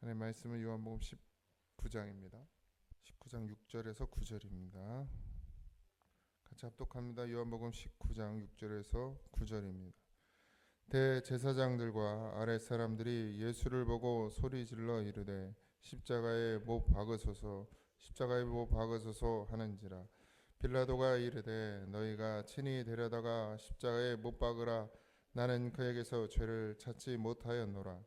하나님의 말씀은 요한복음 19장입니다. 19장 6절에서 9절입니다. 같이 합독합니다. 요한복음 19장 6절에서 9절입니다. 대제사장들과 아랫 사람들이 예수를 보고 소리질러 이르되 십자가에 못 박으소서 십자가에 못 박으소서 하는지라. 빌라도가 이르되 너희가 친히 데려다가 십자가에 못 박으라. 나는 그에게서 죄를 찾지 못하였노라.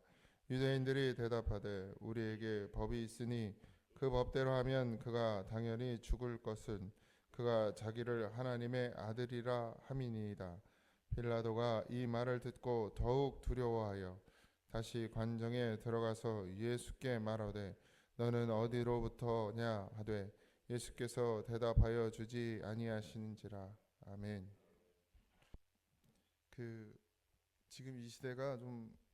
유대인들이 대답하되 우리에게 법이 있으니 그 법대로 하면 그가 당연히 죽을 것은 그가 자기를 하나님의 아들이라 함이니이다. 빌라도가 이 말을 듣고 더욱 두려워하여 다시 관정에 들어가서 예수께 말하되 너는 어디로부터냐 하되 예수께서 대답하여 주지 아니하시는지라. 아멘. 지금 이 시대가 좀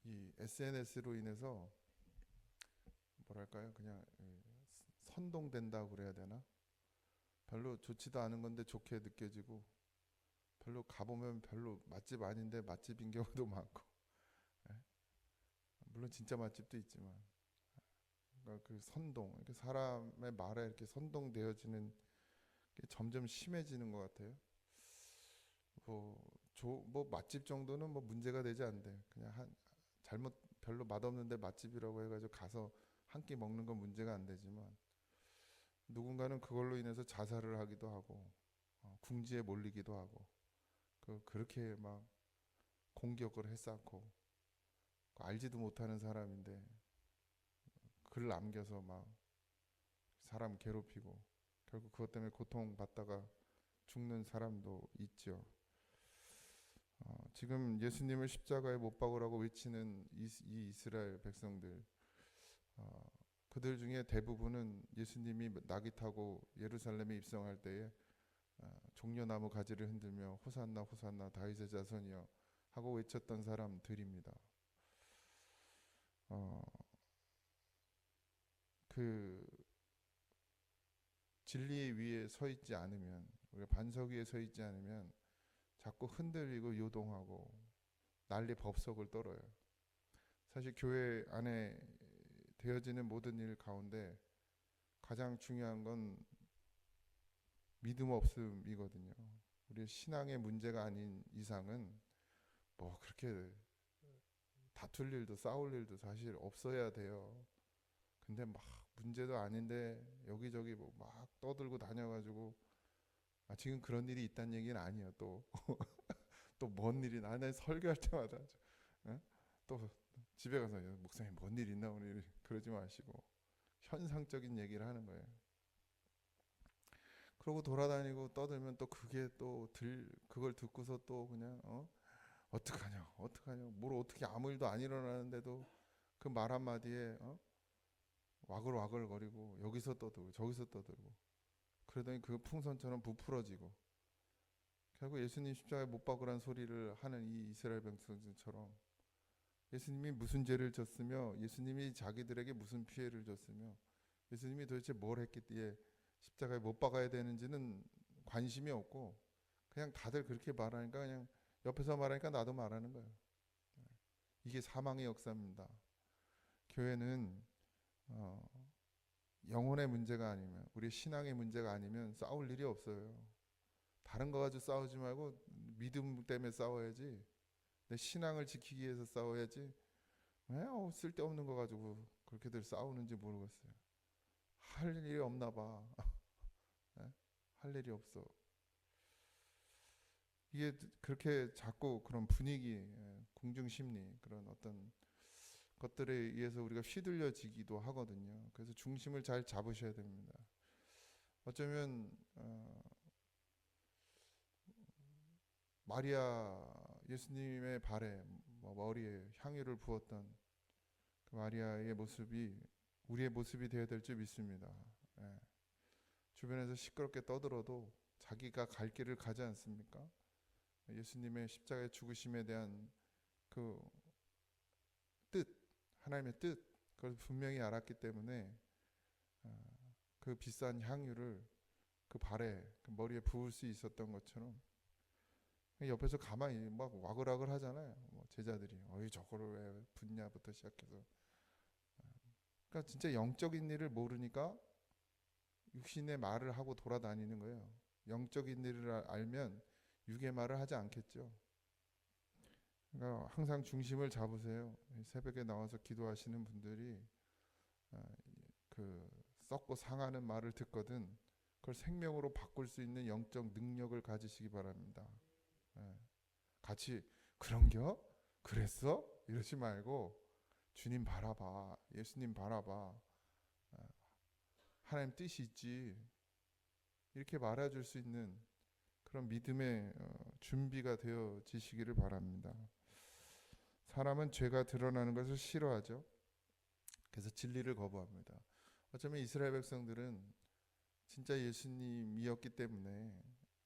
이 SNS로 인해서 뭐랄까요? 그냥 선동된다고 그래야 되나? 별로 좋지도 않은 건데 좋게 느껴지고 별로 가보면 별로 맛집 아닌데 맛집인 경우도 많고 예? 물론 진짜 맛집도 있지만 그러니까 그 선동 이렇게 사람의 말에 이렇게 선동되어지는 게 점점 심해지는 것 같아요. 뭐 맛집 정도는 뭐 문제가 되지 않대. 그냥 잘못 별로 맛없는데 맛집이라고 해가지고 가서 한 끼 먹는 건 문제가 안 되지만 누군가는 그걸로 인해서 자살을 하기도 하고 궁지에 몰리기도 하고 그렇게 막 공격을 했었고 알지도 못하는 사람인데 글 남겨서 막 사람 괴롭히고 결국 그것 때문에 고통받다가 죽는 사람도 있죠. 지금 예수님을 십자가에 못 박으라고 외치는 이 이스라엘 백성들, 그들 중에 대부분은 예수님이 낙이 타고 예루살렘에 입성할 때에 종려나무 가지를 흔들며 호산나 호산나 다윗의 자손이여 하고 외쳤던 사람들입니다. 어, 그 진리 위에 서 있지 않으면 우리가 반석 위에 서 있지 않으면 자꾸 흔들리고 요동하고 난리 법석을 떨어요. 사실 교회 안에 되어지는 모든 일 가운데 가장 중요한 건 믿음 없음이거든요. 우리 신앙의 문제가 아닌 이상은 뭐 그렇게 다툴 일도 싸울 일도 사실 없어야 돼요. 근데 막 문제도 아닌데 여기저기 뭐 막 떠들고 다녀가지고 지금 그런 일이 있다는 얘기는 아니에요. 또 또 뭔 일이 나는 설교할 때마다 예? 또 집에 가서 목사님 뭔 일 있나 오늘 그러지 마시고 현상적인 얘기를 하는 거예요. 그러고 돌아다니고 떠들면 또 그게 또 그걸 듣고서 또 그냥 어떡하냐 어떡하냐 뭘 어떻게 아무 일도 안 일어나는데도 그 말 한마디에 와글와글거리고 여기서 떠들고 저기서 떠들고 그러더니 그 풍선처럼 부풀어지고 결국 예수님 십자가에 못 박으란 소리를 하는 이 이스라엘 백성들처럼 예수님이 무슨 죄를 졌으며 예수님이 자기들에게 무슨 피해를 줬으며 예수님이 도대체 뭘 했기에 십자가에 못 박아야 되는지는 관심이 없고 그냥 다들 그렇게 말하니까 그냥 옆에서 말하니까 나도 말하는 거예요. 이게 사망의 역사입니다. 교회는 영혼의 문제가 아니면 우리 신앙의 문제가 아니면 싸울 일이 없어요. 다른 거 가지고 싸우지 말고 믿음 때문에 싸워야지. 내 신앙을 지키기 위해서 싸워야지. 왜 쓸데없는 거 가지고 그렇게들 싸우는지 모르겠어요. 할 일이 없나 봐. 할 일이 없어. 이게 그렇게 자꾸 그런 분위기, 공중심리 그런 어떤 것들에 의해서 우리가 휘둘려지기도 하거든요. 그래서 중심을 잘 잡으셔야 됩니다. 어쩌면 마리아 예수님의 발에 머리에 향유를 부었던 그 마리아의 모습이 우리의 모습이 되어야 될 줄 믿습니다. 예. 주변에서 시끄럽게 떠들어도 자기가 갈 길을 가지 않습니까? 예수님의 십자가의 죽으심에 대한 그 뜻, 하나님의 뜻, 그걸 분명히 알았기 때문에 그 비싼 향유를 그 발에, 그 머리에 부을 수 있었던 것처럼 옆에서 가만히 막 와글와글 하잖아요. 뭐 제자들이 어이 저거를 왜 붓냐부터 시작해서 그러니까 진짜 영적인 일을 모르니까 육신의 말을 하고 돌아다니는 거예요. 영적인 일을 알면 육의 말을 하지 않겠죠. 그러니까 항상 중심을 잡으세요. 새벽에 나와서 기도하시는 분들이 아, 그 썩고 상하는 말을 듣거든 그걸 생명으로 바꿀 수 있는 영적 능력을 가지시기 바랍니다. 예. 같이 그런겨? 그랬어? 이러지 말고 주님 바라봐. 예수님 바라봐. 하나님 뜻이 있지. 이렇게 말해줄 수 있는 그런 믿음의 준비가 되어지시기를 바랍니다. 사람은 죄가 드러나는 것을 싫어하죠. 그래서 진리를 거부합니다. 어쩌면 이스라엘 백성들은 진짜 예수님이었기 때문에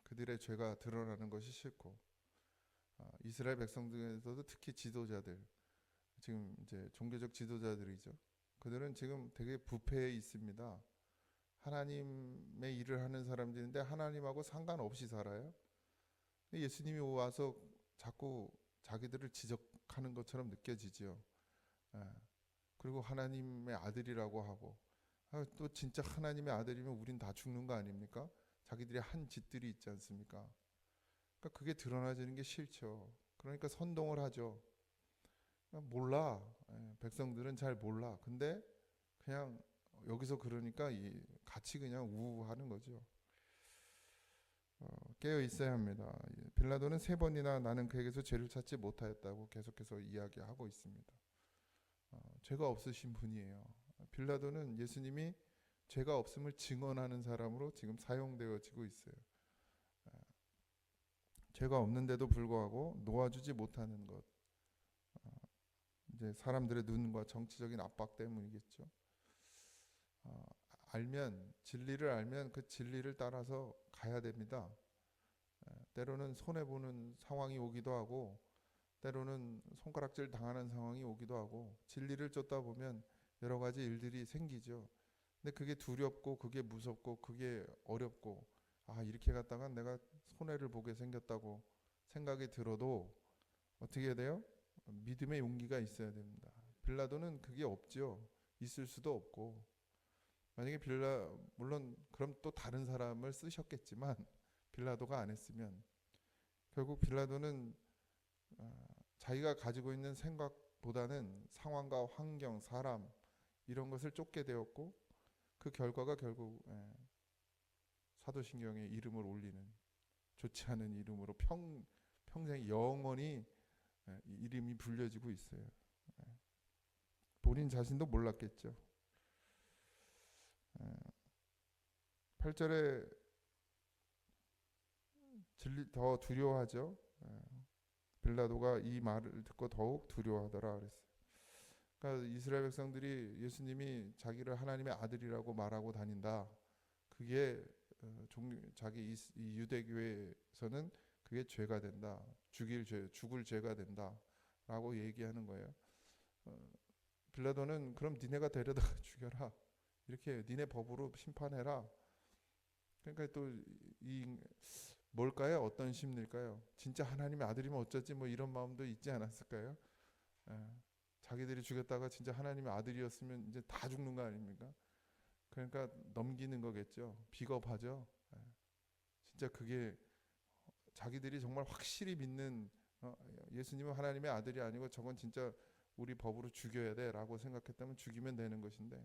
그들의 죄가 드러나는 것이 싫고 이스라엘 백성들에서도 특히 지도자들 지금 이제 종교적 지도자들이죠. 그들은 지금 되게 부패해 있습니다. 하나님의 일을 하는 사람들인데 하나님하고 상관없이 살아요. 예수님이 와서 자꾸 자기들을 지적하는 것처럼 느껴지죠. 그리고 하나님의 아들이라고 하고 또 진짜 하나님의 아들이면 우린 다 죽는 거 아닙니까? 자기들이 한 짓들이 있지 않습니까? 그러니까 그게 드러나지는 게 싫죠. 그러니까 선동을 하죠. 몰라. 백성들은 잘 몰라. 근데 그냥 여기서 그러니까 같이 그냥 우우하는 거죠. 깨어 있어야 합니다. 빌라도는 3번이나 나는 그에게서 죄를 찾지 못하였다고 계속해서 이야기하고 있습니다. 죄가 없으신 분이에요. 빌라도는 예수님이 죄가 없음을 증언하는 사람으로 지금 사용되어지고 있어요. 죄가 없는데도 불구하고 놓아주지 못하는 것. 이제 사람들의 눈과 정치적인 압박 때문이겠죠. 진리를 알면 그 진리를 따라서 가야 됩니다. 때로는 손해보는 상황이 오기도 하고 때로는 손가락질 당하는 상황이 오기도 하고 진리를 쫓다 보면 여러 가지 일들이 생기죠. 근데 그게 두렵고 그게 무섭고 그게 어렵고 이렇게 갔다가 내가 손해를 보게 생겼다고 생각이 들어도 어떻게 해야 돼요? 믿음의 용기가 있어야 됩니다. 빌라도는 그게 없죠. 있을 수도 없고 만약에 물론 그럼 또 다른 사람을 쓰셨겠지만 빌라도가 안 했으면 결국 빌라도는 자기가 가지고 있는 생각보다는 상황과 환경, 사람 이런 것을 쫓게 되었고 그 결과가 결국 사도신경에 이름을 올리는 좋지 않은 이름으로 평생 영원히 이름이 불려지고 있어요. 본인 자신도 몰랐겠죠. 8절에 더 두려워하죠. 빌라도가 이 말을 듣고 더욱 두려워하더라 그랬어요. 그러니까 이스라엘 백성들이 예수님이 자기를 하나님의 아들이라고 말하고 다닌다. 그게 자기 이 유대교회에서는 그게 죄가 된다. 죽을 죄가 된다라고 얘기하는 거예요. 빌라도는 그럼 니네가 데려다가 죽여라. 이렇게 니네 법으로 심판해라. 그러니까 또 이 뭘까요? 어떤 심리일까요? 진짜 하나님의 아들이면 어쩌지 뭐 이런 마음도 있지 않았을까요? 자기들이 죽였다가 진짜 하나님의 아들이었으면 이제 다 죽는 거 아닙니까? 그러니까 넘기는 거겠죠. 비겁하죠. 진짜 그게 자기들이 정말 확실히 믿는 예수님은 하나님의 아들이 아니고 저건 진짜 우리 법으로 죽여야 돼라고 생각했다면 죽이면 되는 것인데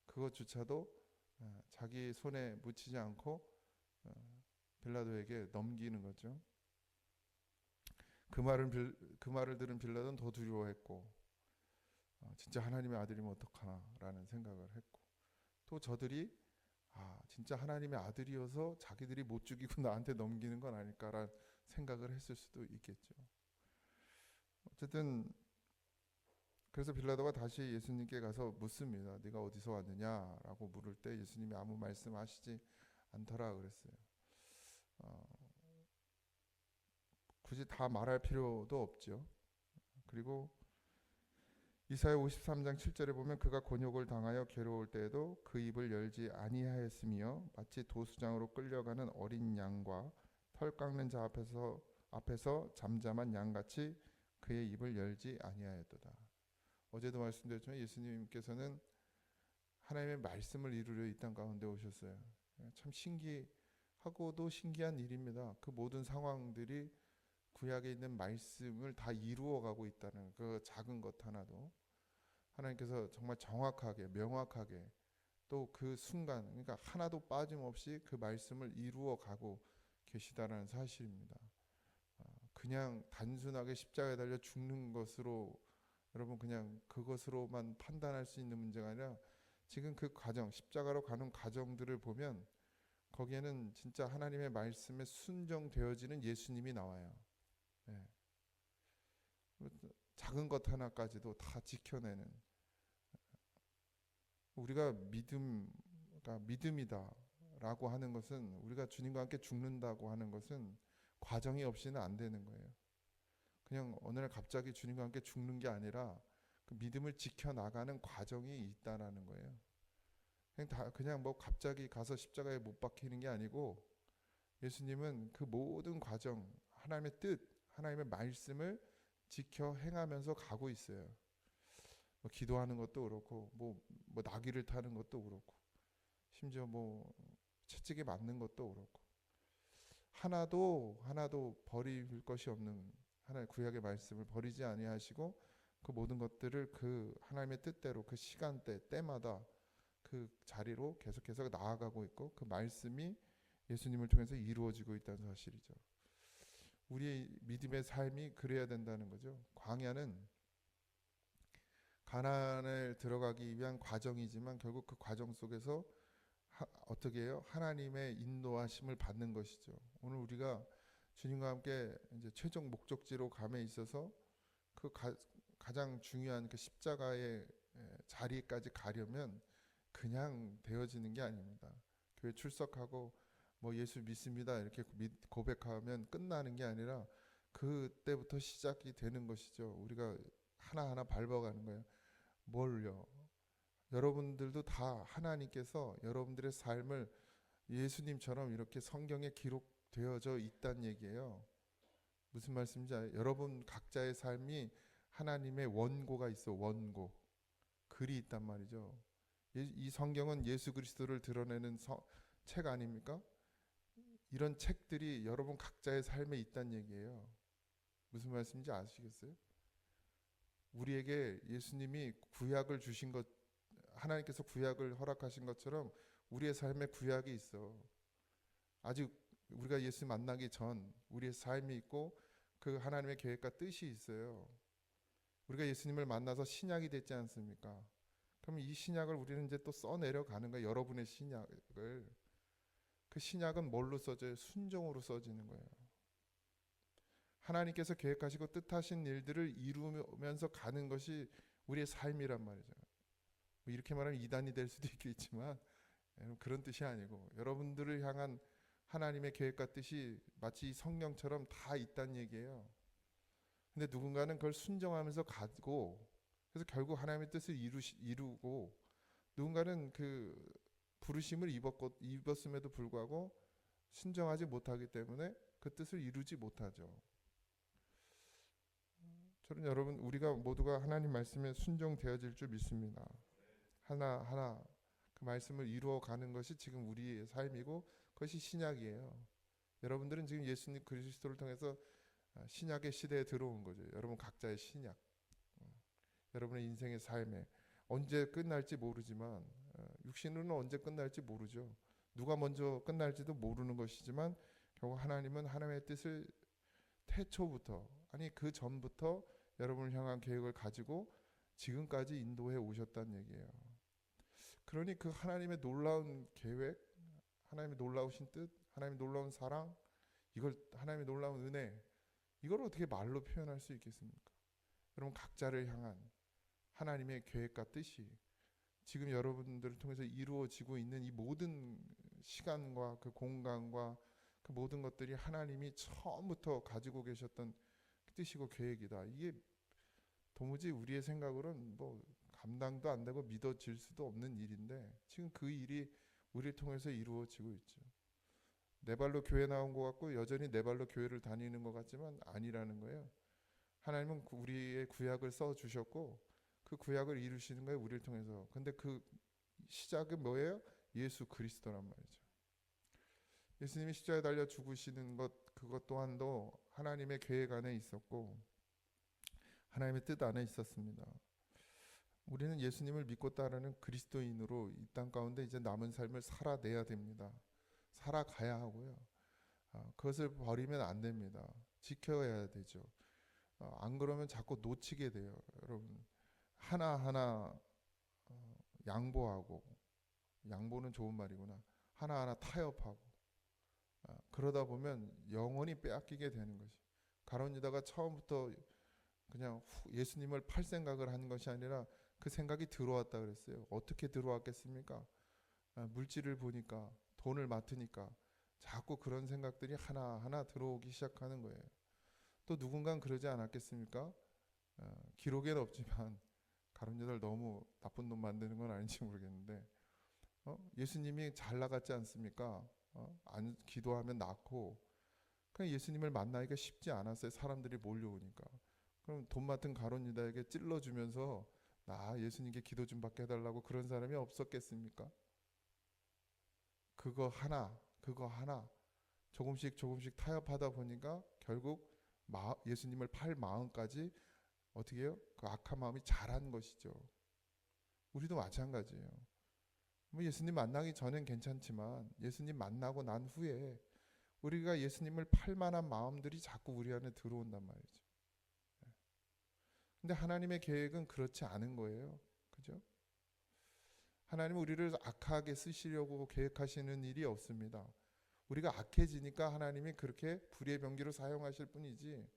그것조차도 자기 손에 묻히지 않고 빌라도에게 넘기는 거죠. 그 말을 들은 빌라도는 더 두려워했고 진짜 하나님의 아들이면 어떡하나라는 생각을 했고 또 저들이 진짜 하나님의 아들이어서 자기들이 못 죽이고 나한테 넘기는 건 아닐까라는 생각을 했을 수도 있겠죠. 어쨌든 그래서 빌라도가 다시 예수님께 가서 묻습니다. 네가 어디서 왔느냐라고 물을 때 예수님이 아무 말씀하시지 않더라 그랬어요. 굳이 다 말할 필요도 없죠. 그리고 이사야 53장 7절에 보면 그가 곤욕을 당하여 괴로울 때에도 그 입을 열지 아니하였으며 마치 도수장으로 끌려가는 어린 양과 털 깎는 자 앞에서 잠잠한 양같이 그의 입을 열지 아니하였도다. 어제도 말씀드렸지만 예수님께서는 하나님의 말씀을 이루려 이 땅 가운데 오셨어요. 참 신기하고도 신기한 일입니다. 그 모든 상황들이 구약에 있는 말씀을 다 이루어가고 있다는 그 작은 것 하나도 하나님께서 정말 정확하게 명확하게 또 그 순간 그러니까 하나도 빠짐없이 그 말씀을 이루어가고 계시다라는 사실입니다. 그냥 단순하게 십자가에 달려 죽는 것으로 여러분 그냥 그것으로만 판단할 수 있는 문제가 아니라 지금 그 과정 십자가로 가는 과정들을 보면 거기에는 진짜 하나님의 말씀에 순종되어지는 예수님이 나와요. 네. 작은 것 하나까지도 다 지켜내는 우리가 믿음이다라고 하는 것은 우리가 주님과 함께 죽는다고 하는 것은 과정이 없이는 안 되는 거예요. 그냥 어느 날 갑자기 주님과 함께 죽는 게 아니라 그 믿음을 지켜나가는 과정이 있다라는 거예요. 그냥 뭐 갑자기 가서 십자가에 못 박히는 게 아니고 예수님은 그 모든 과정 하나님의 뜻 하나님의 말씀을 지켜 행하면서 가고 있어요. 뭐 기도하는 것도 그렇고 뭐 나귀를 타는 것도 그렇고 심지어 뭐 채찍에 맞는 것도 그렇고 하나도 버릴 것이 없는 하나의 구약의 말씀을 버리지 아니하시고 그 모든 것들을 그 하나님의 뜻대로 그 시간대 때마다 그 자리로 계속해서 나아가고 있고 그 말씀이 예수님을 통해서 이루어지고 있다는 사실이죠. 우리의 믿음의 삶이 그래야 된다는 거죠. 광야는 가나안을 들어가기 위한 과정이지만 결국 그 과정 속에서 어떻게 해요? 하나님의 인도하심을 받는 것이죠. 오늘 우리가 주님과 함께 이제 최종 목적지로 감에 있어서 그 가장 중요한 그 십자가의 자리까지 가려면 그냥 되어지는 게 아닙니다. 교회 출석하고 뭐 예수 믿습니다 이렇게 고백하면 끝나는 게 아니라 그때부터 시작이 되는 것이죠. 우리가 하나하나 밟아가는 거예요. 뭘요? 여러분들도 다 하나님께서 여러분들의 삶을 예수님처럼 이렇게 성경에 기록되어져 있다는 얘기예요. 무슨 말씀인지 알아요? 여러분 각자의 삶이 하나님의 원고가 있어. 원고 글이 있단 말이죠. 이 성경은 예수 그리스도를 드러내는 책 아닙니까? 이런 책들이 여러분 각자의 삶에 있다는 얘기예요. 무슨 말씀인지 아시겠어요? 우리에게 예수님이 구약을 주신 것 하나님께서 구약을 허락하신 것처럼 우리의 삶에 구약이 있어. 아직 우리가 예수 만나기 전 우리의 삶이 있고 그 하나님의 계획과 뜻이 있어요. 우리가 예수님을 만나서 신약이 됐지 않습니까? 그럼 이 신약을 우리는 이제 또 써내려 가는 거예요. 여러분의 신약을. 그 신약은 뭘로 써져요? 순종으로 써지는 거예요. 하나님께서 계획하시고 뜻하신 일들을 이루면서 가는 것이 우리의 삶이란 말이죠. 뭐 이렇게 말하면 이단이 될 수도 있겠지만 그런 뜻이 아니고 여러분들을 향한 하나님의 계획과 뜻이 마치 성경처럼 다 있다는 얘기예요. 근데 누군가는 그걸 순종하면서 가고 그래서 결국 하나님의 뜻을 이루고 누군가는 그 부르심을 입었음에도 불구하고 순종하지 못하기 때문에 그 뜻을 이루지 못하죠. 저는 여러분 우리가 모두가 하나님 말씀에 순종되어질 줄 믿습니다. 하나하나 그 말씀을 이루어가는 것이 지금 우리의 삶이고 그것이 신약이에요. 여러분들은 지금 예수님 그리스도를 통해서 신약의 시대에 들어온 거죠. 여러분 각자의 신약 여러분의 인생의 삶에 언제 끝날지 모르지만 육신으로는 언제 끝날지 모르죠. 누가 먼저 끝날지도 모르는 것이지만 결국 하나님은 하나님의 뜻을 태초부터 아니 그 전부터 여러분을 향한 계획을 가지고 지금까지 인도해 오셨다는 얘기예요. 그러니 그 하나님의 놀라운 계획, 하나님의 놀라우신 뜻, 하나님의 놀라운 사랑, 이걸 하나님의 놀라운 은혜, 이걸 어떻게 말로 표현할 수 있겠습니까? 여러분 각자를 향한 하나님의 계획과 뜻이 지금 여러분들을 통해서 이루어지고 있는 이 모든 시간과 그 공간과 그 모든 것들이 하나님이 처음부터 가지고 계셨던 뜻이고 계획이다. 이게 도무지 우리의 생각으로는 뭐 감당도 안 되고 믿어질 수도 없는 일인데 지금 그 일이 우리를 통해서 이루어지고 있죠. 내 발로 교회 나온 것 같고 여전히 내 발로 교회를 다니는 것 같지만 아니라는 거예요. 하나님은 우리의 구약을 써 주셨고 그 구약을 이루시는 거예요. 우리를 통해서. 근데 그 시작은 뭐예요? 예수 그리스도란 말이죠. 예수님이 십자가에 달려 죽으시는 것, 그것 또한도 하나님의 계획 안에 있었고 하나님의 뜻 안에 있었습니다. 우리는 예수님을 믿고 따르는 그리스도인으로 이 땅 가운데 이제 남은 삶을 살아내야 됩니다. 살아가야 하고요. 그것을 버리면 안 됩니다. 지켜야 되죠. 안 그러면 자꾸 놓치게 돼요. 여러분, 하나하나 양보하고, 양보는 좋은 말이구나. 하나하나 타협하고, 그러다 보면 영원히 빼앗기게 되는 것이. 가룟 유다가 처음부터 그냥 예수님을 팔 생각을 하는 것이 아니라 그 생각이 들어왔다 그랬어요. 어떻게 들어왔겠습니까? 물질을 보니까, 돈을 맡으니까 자꾸 그런 생각들이 하나하나 들어오기 시작하는 거예요. 또 누군가는 그러지 않았겠습니까? 기록에는 없지만 가룟 유다를 너무 나쁜 놈 만드는 건 아닌지 모르겠는데 예수님이 잘 나갔지 않습니까? 안 기도하면 낫고 그냥 예수님을 만나기가 쉽지 않았어요. 사람들이 몰려오니까. 그럼 돈 맡은 가룟 유다에게 찔러주면서 나 예수님께 기도 좀 받게 해달라고 그런 사람이 없었겠습니까? 그거 하나 조금씩 타협하다 보니까 결국 예수님을 팔 마음까지 어떻게 해요? 그 악한 마음이 자란 것이죠. 우리도 마찬가지예요. 뭐 예수님 만나기 전엔 괜찮지만 예수님 만나고 난 후에 우리가 예수님을 팔 만한 마음들이 자꾸 우리 안에 들어온단 말이죠. 근데 하나님의 계획은 그렇지 않은 거예요. 그죠? 하나님은 우리를 악하게 쓰시려고 계획하시는 일이 없습니다. 우리가 악해지니까 하나님이 그렇게 불의의 병기로 사용하실 뿐이지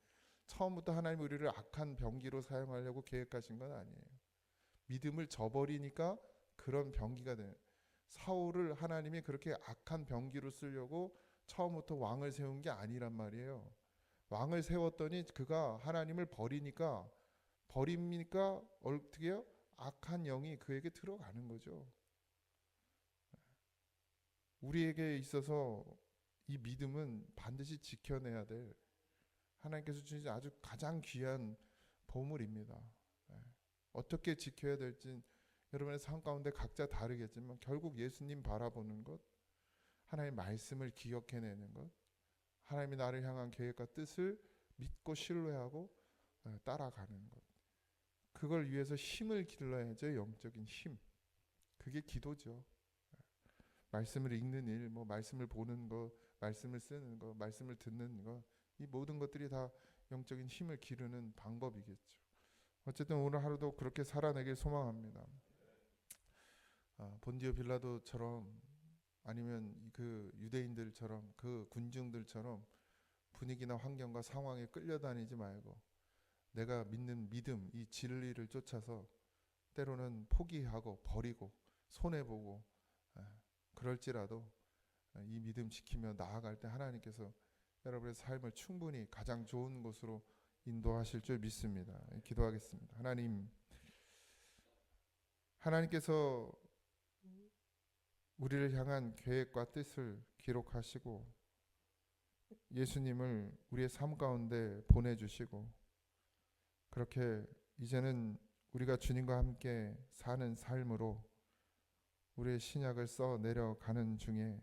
처음부터 하나님이 우리를 악한 병기로 사용하려고 계획하신 건 아니에요. 믿음을 저버리니까 그런 병기가 돼요. 사울을 하나님이 그렇게 악한 병기로 쓰려고 처음부터 왕을 세운 게 아니란 말이에요. 왕을 세웠더니 그가 하나님을 버리니까 어떻게 해요? 악한 영이 그에게 들어가는 거죠. 우리에게 있어서 이 믿음은 반드시 지켜내야 될 하나님께서 주신 아주 가장 귀한 보물입니다. 어떻게 지켜야 될지 여러분의 삶 가운데 각자 다르겠지만 결국 예수님 바라보는 것, 하나님의 말씀을 기억해내는 것, 하나님이 나를 향한 계획과 뜻을 믿고 신뢰하고 따라가는 것. 그걸 위해서 힘을 길러야죠. 영적인 힘. 그게 기도죠. 말씀을 읽는 일, 뭐 말씀을 보는 거, 말씀을 쓰는 거, 말씀을 듣는 거, 이 모든 것들이 다 영적인 힘을 기르는 방법이겠죠. 어쨌든 오늘 하루도 그렇게 살아내길 소망합니다. 본디오 빌라도처럼 아니면 그 유대인들처럼 그 군중들처럼 분위기나 환경과 상황에 끌려다니지 말고 내가 믿는 믿음, 이 진리를 쫓아서 때로는 포기하고 버리고 손해보고 그럴지라도 이 믿음 지키며 나아갈 때 하나님께서 여러분의 삶을 충분히 가장 좋은 곳으로 인도하실 줄 믿습니다. 기도하겠습니다. 하나님께서 우리를 향한 계획과 뜻을 기록하시고 예수님을 우리의 삶 가운데 보내주시고 그렇게 이제는 우리가 주님과 함께 사는 삶으로 우리의 신약을 써 내려가는 중에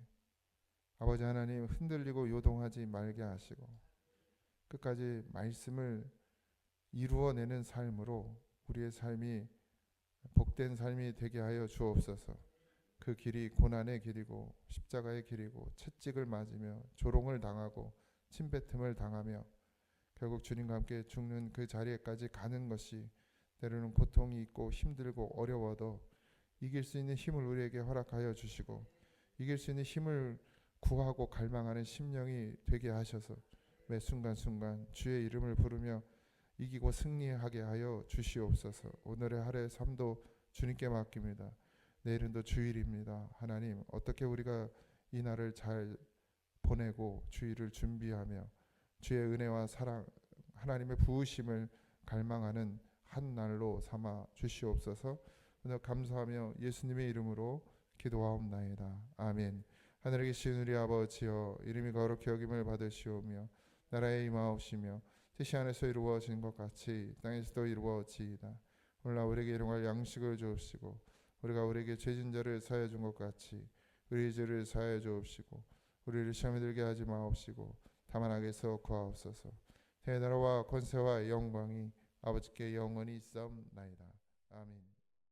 아버지 하나님 흔들리고 요동하지 말게 하시고 끝까지 말씀을 이루어내는 삶으로 우리의 삶이 복된 삶이 되게 하여 주옵소서. 그 길이 고난의 길이고 십자가의 길이고 채찍을 맞으며 조롱을 당하고 침뱉음을 당하며 결국 주님과 함께 죽는 그 자리에까지 가는 것이 때로는 고통이 있고 힘들고 어려워도 이길 수 있는 힘을 우리에게 허락하여 주시고 이길 수 있는 힘을 구하고 갈망하는 심령이 되게 하셔서 매 순간순간 주의 이름을 부르며 이기고 승리하게 하여 주시옵소서. 오늘의 하루의 삶도 주님께 맡깁니다. 내일은 또 주일입니다. 하나님 어떻게 우리가 이 날을 잘 보내고 주일을 준비하며 주의 은혜와 사랑 하나님의 부으심을 갈망하는 한 날로 삼아 주시옵소서. 오늘 감사하며 예수님의 이름으로 기도하옵나이다. 아멘. 하늘에 계신 우리 아버지여 이름이 거룩히 여김을 받으시오며 나라의 임하옵시며 뜻이 하늘에서 이루어진 것 같이 땅에서도 이루어지이다. 오늘 우리에게 일용할 양식을 주옵시고 우리가 우리에게 죄진 자를 사하여 준 것 같이 우리의 죄를 사하여 주옵시고 우리를 시험에 들게 하지 마옵시고 다만 악에서 구하옵소서. 대나라와 권세와 영광이 아버지께 영원히 있사옵나이다. 아멘.